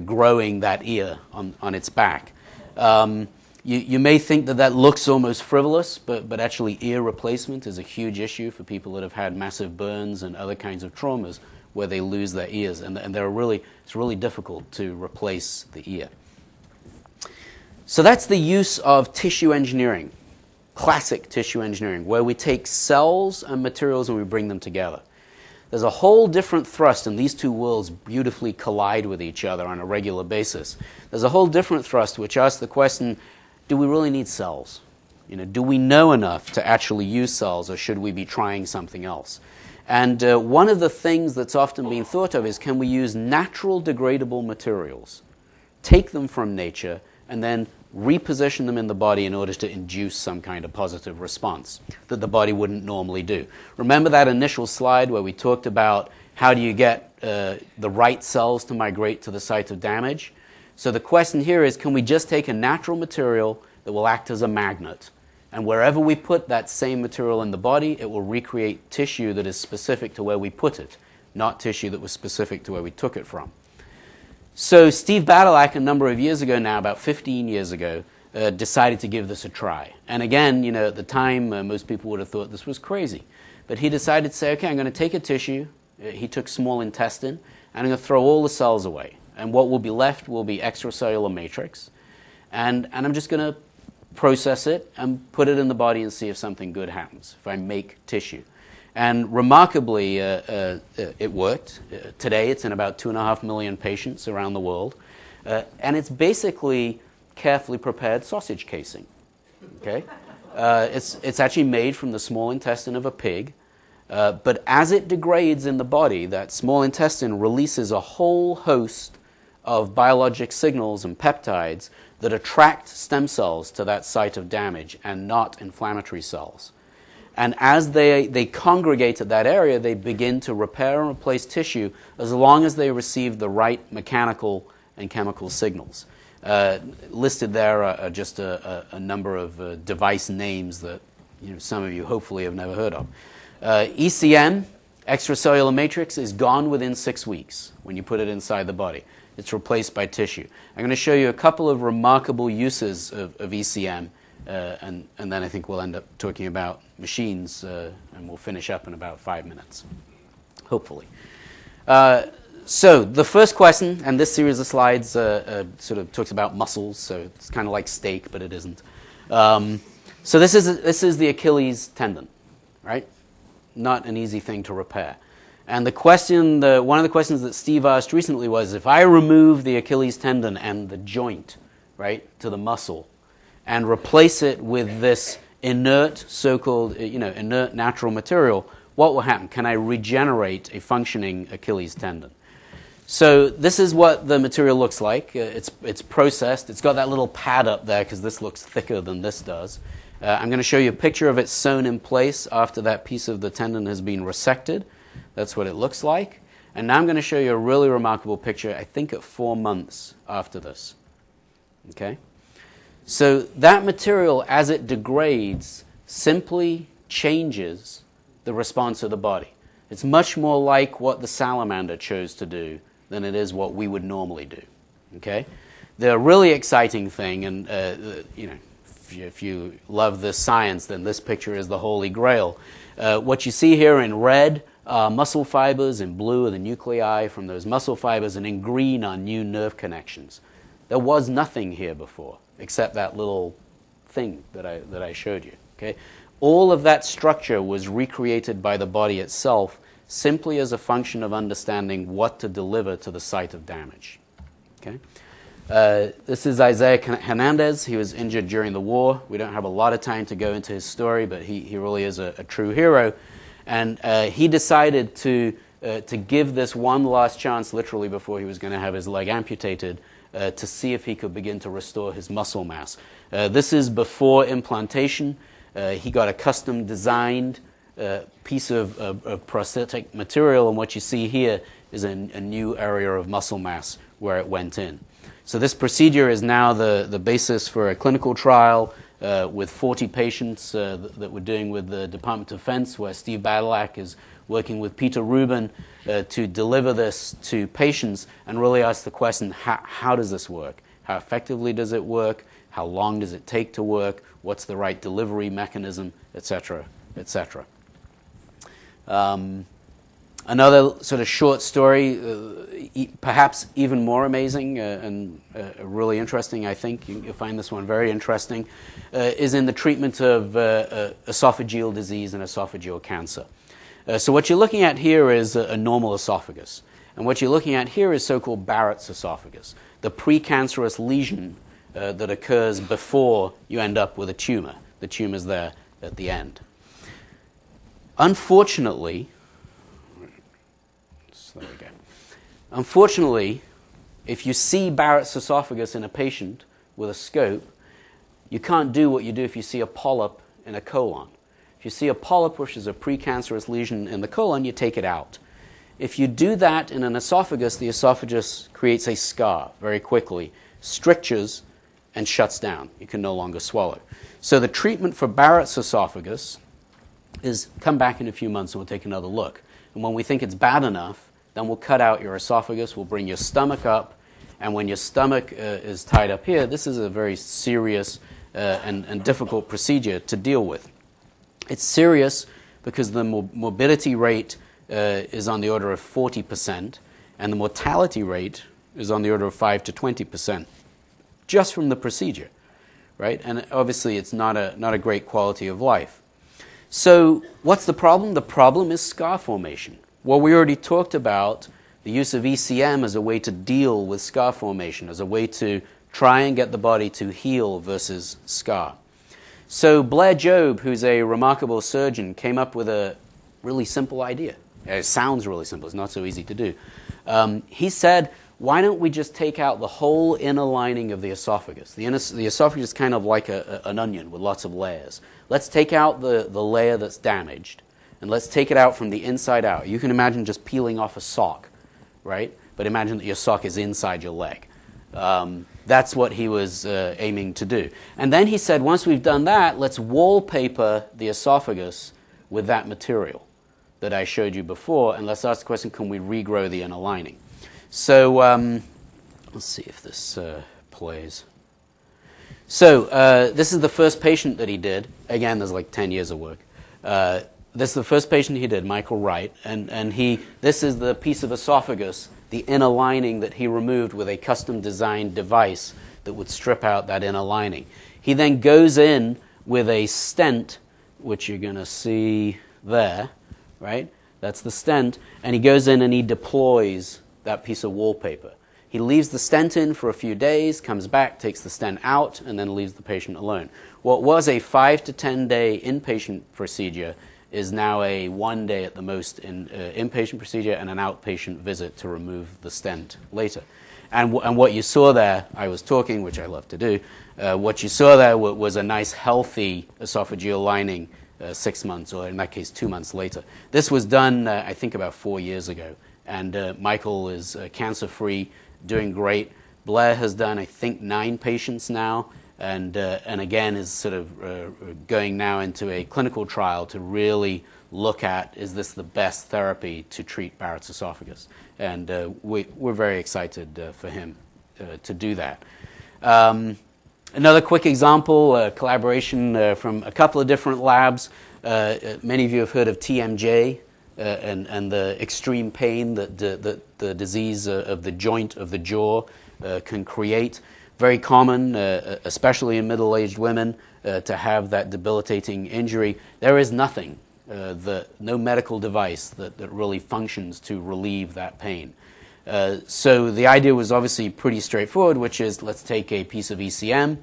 growing that ear on its back. You may think that looks almost frivolous, but actually ear replacement is a huge issue for people that have had massive burns and other kinds of traumas where they lose their ears, and it's really difficult to replace the ear. So that's the use of tissue engineering, classic tissue engineering, where we take cells and materials and we bring them together. There's a whole different thrust, and these two worlds beautifully collide with each other on a regular basis. There's a whole different thrust which asks the question, do we really need cells? Do we know enough to actually use cells, or should we be trying something else? And one of the things that's often been thought of is, can we use natural degradable materials, take them from nature, and then reposition them in the body in order to induce some kind of positive response that the body wouldn't normally do. Remember that initial slide where we talked about how do you get the right cells to migrate to the site of damage? So the question here is, can we just take a natural material that will act as a magnet, and wherever we put that same material in the body, it will recreate tissue that is specific to where we put it, not tissue that was specific to where we took it from. So Steve Badalak, a number of years ago now, about 15 years ago, decided to give this a try. And again, at the time, most people would have thought this was crazy. But he decided to say, okay, I'm going to take a tissue. He took small intestine, and I'm going to throw all the cells away. And what will be left will be extracellular matrix. And I'm just going to process it and put it in the body and see if something good happens, if I make tissue. And remarkably, it worked. Today, it's in about 2.5 million patients around the world. And it's basically carefully prepared sausage casing. Okay? It's actually made from the small intestine of a pig. But as it degrades in the body, that small intestine releases a whole host of biologic signals and peptides that attract stem cells to that site of damage and not inflammatory cells. And as they congregate at that area, they begin to repair and replace tissue as long as they receive the right mechanical and chemical signals. Listed there are just a number of device names that some of you hopefully have never heard of. ECM, extracellular matrix, is gone within 6 weeks when you put it inside the body. It's replaced by tissue. I'm going to show you a couple of remarkable uses of ECM. And then I think we'll end up talking about machines, and we'll finish up in about 5 minutes, hopefully. So the first question, and this series of slides sort of talks about muscles, so it's kind of like steak, but it isn't. So this is the Achilles tendon, right? Not an easy thing to repair. And the question, one of the questions that Steve asked recently was, if I remove the Achilles tendon and the joint, right, to the muscle, and replace it with this inert, so-called, inert natural material, what will happen? Can I regenerate a functioning Achilles tendon? So this is what the material looks like. It's processed. It's got that little pad up there because this looks thicker than this does. I'm going to show you a picture of it sewn in place after that piece of the tendon has been resected. That's what it looks like. And now I'm going to show you a really remarkable picture, I think at 4 months after this. Okay? So that material, as it degrades, simply changes the response of the body. It's much more like what the salamander chose to do than it is what we would normally do. Okay? The really exciting thing, and if you love this science, then this picture is the holy grail. What you see here in red are muscle fibers, in blue are the nuclei from those muscle fibers, and in green are new nerve connections. There was nothing here before, except that little thing that I showed you. Okay? All of that structure was recreated by the body itself simply as a function of understanding what to deliver to the site of damage. Okay? This is Isaiah Hernandez. He was injured during the war. We don't have a lot of time to go into his story, but he really is a true hero. And he decided to give this one last chance, literally before he was going to have his leg amputated, to see if he could begin to restore his muscle mass. This is before implantation. He got a custom-designed piece of prosthetic material, and what you see here is a new area of muscle mass where it went in. So this procedure is now the basis for a clinical trial with 40 patients that we're doing with the Department of Defense, where Steve Badalak is working with Peter Rubin to deliver this to patients and really ask the question, how does this work? How effectively does it work? How long does it take to work? What's the right delivery mechanism, etc., etc. Another sort of short story, perhaps even more amazing and really interesting, I think, you'll find this one very interesting, is in the treatment of esophageal disease and esophageal cancer. So what you're looking at here is a normal esophagus. And what you're looking at here is so-called Barrett's esophagus, the precancerous lesion that occurs before you end up with a tumor. The tumor's there at the end. Unfortunately, if you see Barrett's esophagus in a patient with a scope, you can't do what you do if you see a polyp in a colon. If you see a polyp, which is a precancerous lesion in the colon, you take it out. If you do that in an esophagus, the esophagus creates a scar very quickly, strictures, and shuts down. You can no longer swallow. So the treatment for Barrett's esophagus is come back in a few months and we'll take another look. And when we think it's bad enough, then we'll cut out your esophagus, we'll bring your stomach up, and when your stomach is tied up here, this is a very serious and difficult procedure to deal with. It's serious because the morbidity rate is on the order of 40%, and the mortality rate is on the order of 5 to 20%, just from the procedure, right? And obviously it's not a great quality of life. So what's the problem? The problem is scar formation. Well, we already talked about the use of ECM as a way to deal with scar formation, as a way to try and get the body to heal versus scar. So Blair Jobe, who's a remarkable surgeon, came up with a really simple idea. It sounds really simple. It's not so easy to do. He said, why don't we just take out the whole inner lining of the esophagus? The esophagus is kind of like an onion with lots of layers. Let's take out the layer that's damaged, and let's take it out from the inside out. You can imagine just peeling off a sock, right? But imagine that your sock is inside your leg. That's what he was aiming to do. And then he said, once we've done that, let's wallpaper the esophagus with that material that I showed you before, and let's ask the question, can we regrow the inner lining? So let's see if this plays. So this is the first patient that he did. Again, there's like 10 years of work. This is the first patient he did, Michael Wright, and this is the piece of esophagus, the inner lining that he removed with a custom-designed device that would strip out that inner lining. He then goes in with a stent, which you're going to see there, right? That's the stent, and he goes in and he deploys that piece of wallpaper. He leaves the stent in for a few days, comes back, takes the stent out, and then leaves the patient alone. What was a 5 to 10 day inpatient procedure is now a 1 day at the most inpatient procedure and an outpatient visit to remove the stent later. And what you saw there, I was talking, which I love to do, what you saw there was a nice healthy esophageal lining 6 months, or in that case 2 months later. This was done, I think, about 4 years ago, And Michael is cancer-free, doing great. Blair has done, I think, 9 patients now, and again is sort of going now into a clinical trial to really look at, is this the best therapy to treat Barrett's esophagus? And we're very excited for him to do that. Another quick example, collaboration from a couple of different labs. Many of you have heard of TMJ and the extreme pain that the disease of the joint of the jaw can create. Very common, especially in middle-aged women, to have that debilitating injury. There is nothing, no medical device that really functions to relieve that pain. So the idea was obviously pretty straightforward, which is let's take a piece of ECM,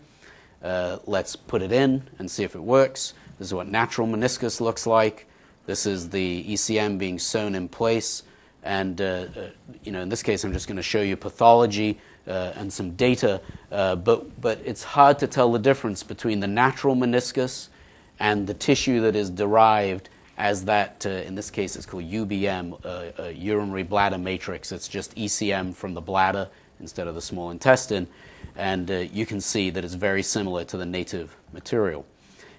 let's put it in and see if it works. This is what natural meniscus looks like. This is the ECM being sewn in place. And in this case, I'm just going to show you pathology and some data. But it's hard to tell the difference between the natural meniscus and the tissue that is derived as that, in this case, it's called UBM, urinary bladder matrix. It's just ECM from the bladder instead of the small intestine. And you can see that it's very similar to the native material.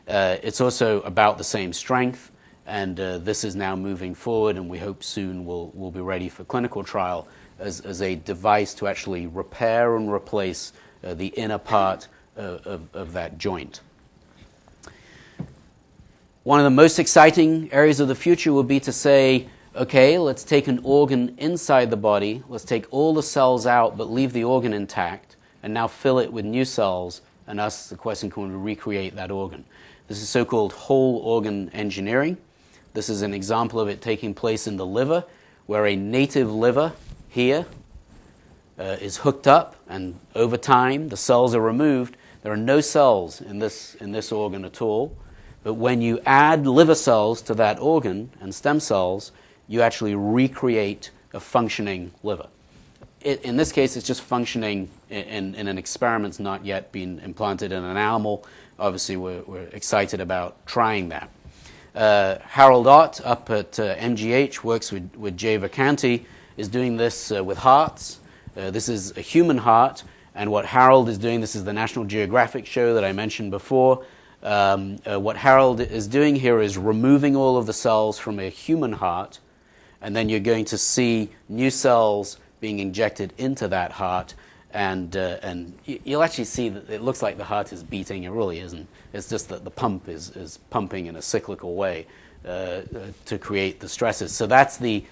It's also about the same strength. And this is now moving forward, and we hope soon we'll be ready for clinical trial as a device to actually repair and replace the inner part of that joint. One of the most exciting areas of the future will be to say, okay, let's take an organ inside the body, let's take all the cells out but leave the organ intact, and now fill it with new cells and ask the question, can we recreate that organ? This is so-called whole organ engineering. This is an example of it taking place in the liver, where a native liver here is hooked up, and over time the cells are removed. There are no cells in this organ at all. But when you add liver cells to that organ and stem cells, you actually recreate a functioning liver. In this case, it's just functioning in an experiment that's not yet been implanted in an animal. Obviously, we're excited about trying that. Harold Ott up at MGH works with Jay Vacanti, is doing this with hearts. This is a human heart, and what Harold is doing, this is the National Geographic show that I mentioned before. What Harold is doing here is removing all of the cells from a human heart, and then you're going to see new cells being injected into that heart, and you'll actually see that it looks like the heart is beating. It really isn't. It's just that the pump is pumping in a cyclical way to create the stresses. So that's the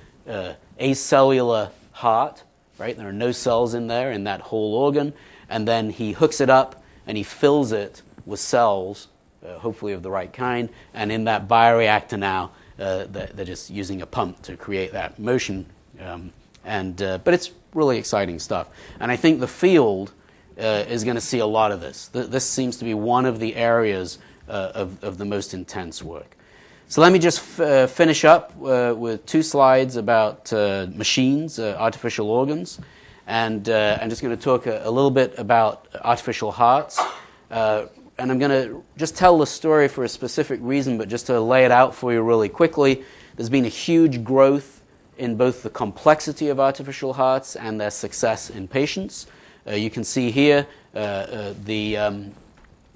acellular heart, right? There are no cells in there in that whole organ, and then he hooks it up and he fills it with cells, hopefully of the right kind, and in that bioreactor now, they're just using a pump to create that motion. But it's really exciting stuff. And I think the field is going to see a lot of this. This seems to be one of the areas of the most intense work. So let me just finish up with 2 slides about machines, artificial organs. And I'm just going to talk a little bit about artificial hearts. And I'm going to just tell the story for a specific reason, but just to lay it out for you really quickly. There's been a huge growth in both the complexity of artificial hearts and their success in patients. You can see here the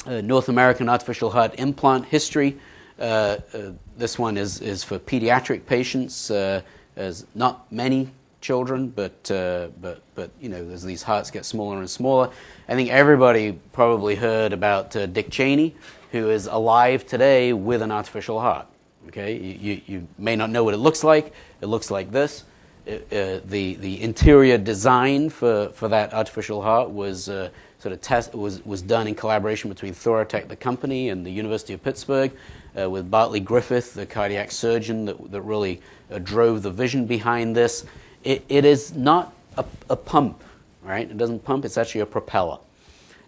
North American artificial heart implant history. This one is for pediatric patients. There's not many children, but as these hearts get smaller and smaller. I think everybody probably heard about Dick Cheney, who is alive today with an artificial heart. Okay, you may not know what it looks like. It looks like this. The interior design for that artificial heart was was done in collaboration between Thoratec, the company, and the University of Pittsburgh, with Bartley Griffith, the cardiac surgeon that really drove the vision behind this. It is not a pump, right? It doesn't pump. It's actually a propeller,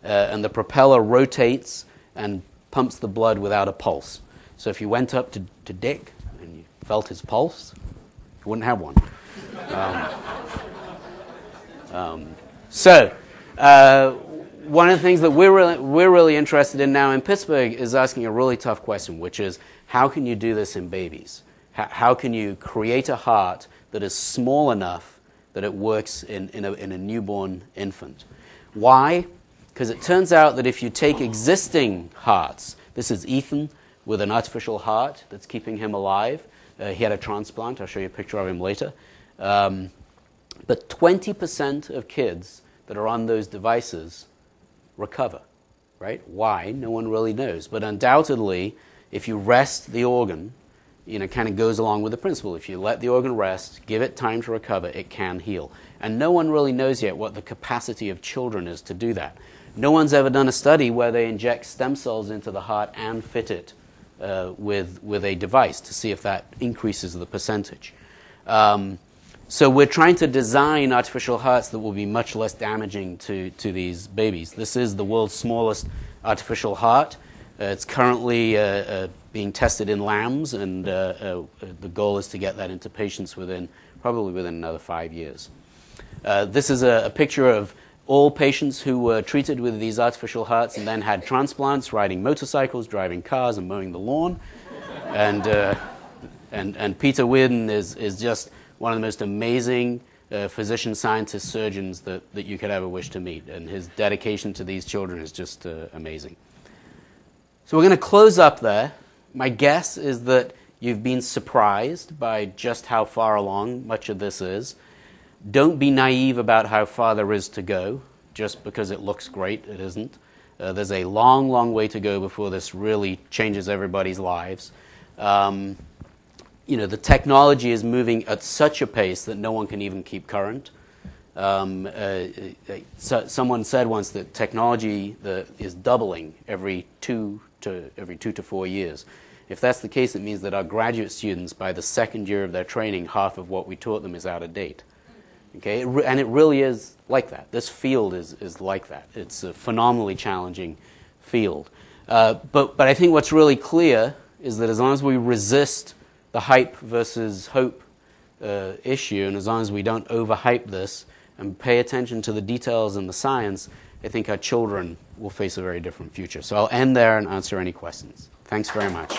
and the propeller rotates and pumps the blood without a pulse. So if you went up to Dick and you felt his pulse, you wouldn't have one. One of the things that we're really interested in now in Pittsburgh is asking a really tough question, which is how can you do this in babies? How can you create a heart that is small enough that it works in a newborn infant. Why? Because it turns out that if you take existing hearts, this is Ethan with an artificial heart that's keeping him alive. He had a transplant. I'll show you a picture of him later. But 20% of kids that are on those devices recover, right? Why? No one really knows. But undoubtedly, if you rest the organ, it kind of goes along with the principle. If you let the organ rest, give it time to recover, it can heal. And no one really knows yet what the capacity of children is to do that. No one's ever done a study where they inject stem cells into the heart and fit it with a device to see if that increases the percentage. So we're trying to design artificial hearts that will be much less damaging to these babies. This is the world's smallest artificial heart. It's currently being tested in lambs, and the goal is to get that into patients probably within another 5 years. This is a picture of all patients who were treated with these artificial hearts and then had transplants, riding motorcycles, driving cars, and mowing the lawn. And Peter Weirden is just one of the most amazing physician, scientist, surgeons that you could ever wish to meet. And his dedication to these children is just amazing. So we're going to close up there. My guess is that you've been surprised by just how far along much of this is. Don't be naive about how far there is to go. Just because it looks great, it isn't. There's a long, long way to go before this really changes everybody's lives. The technology is moving at such a pace that no one can even keep current. Someone said once that technology is doubling every 2 to 4 years. If that's the case, it means that our graduate students, by the second year of their training, half of what we taught them is out of date. Okay, and it really is like that. This field is like that. It's a phenomenally challenging field. But I think what's really clear is that as long as we resist the hype versus hope issue, and as long as we don't overhype this and pay attention to the details and the science, I think our children will face a very different future. So I'll end there and answer any questions. Thanks very much.